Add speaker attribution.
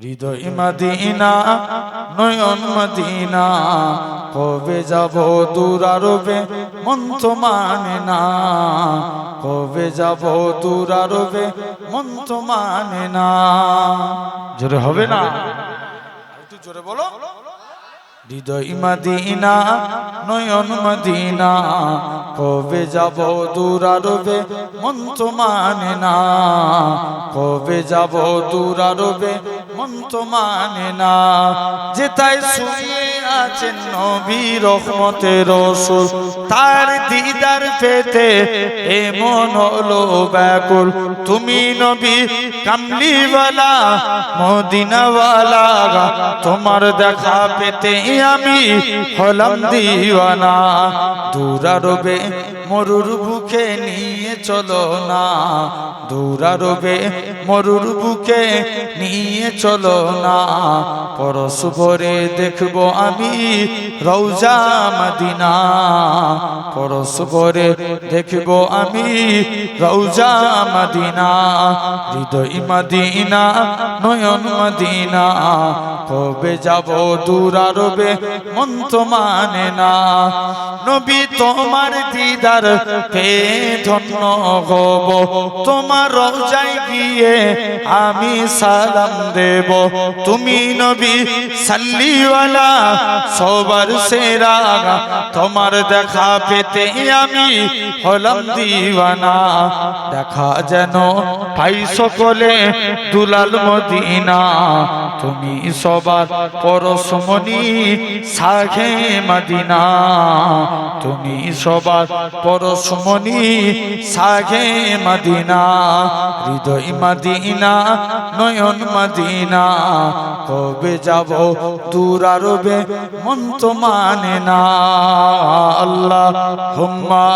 Speaker 1: হৃদয় Medina নয়ন Medina, কবে যাব দূর আরবে মন তো মানে না, কবে যাব দূর আরবে মন তো মানে না। জোরে হবে না? একটু জোরে বলো। হৃদয় মদিনা নয়ন মদিনা, কবে যাব দূর আরবে মন তো মানে না, কবে যাব দূর আরবে মন তো মানে না। যেথায় শুয়ে আছেন নবী রহমতের রাসূল, তার দিদার পেতে এমন হলো ব্যাকুল। তুমি নবী কামলিওয়ালা মদিনাওয়ালা, তোমার দেখা পেতে আমি হলাম দিওয়ানা। দূর আরবে মরুর বুকে নিয়ে চলো না, দূর আরবে মরুর বুকে নিয়ে চলো না। পরশ ভরে দেখবো আমি রওজা মদিনা, পরশ ভরে দেখবো আমি রওজা মদিনা। হৃদয় মদিনা নয়ন মদিনা, কবে যাব দূর আরবে মন তো মানে না। নবী তোমার দিদার পেয়ে ধন্য হব, তোমার রওজায় গিয়ে আমি সালাম দেব। তুমি নবী সাল্লিওয়ালা সবার সেরা, তোমার দেখা পেতে আমি হলাম দিওয়ানা। দেখা যেন পাই সকলে দুলাল মদিনা, তুমি সবার পরশমণি সাঘে মদিনা, তুমি সবার পরশমণি সাঘে মদিনা। হৃদয় মদিনা নয়ন মদিনা, কবে যাব দূর আরবে মন তো মানে না। আল্লাহুম্মা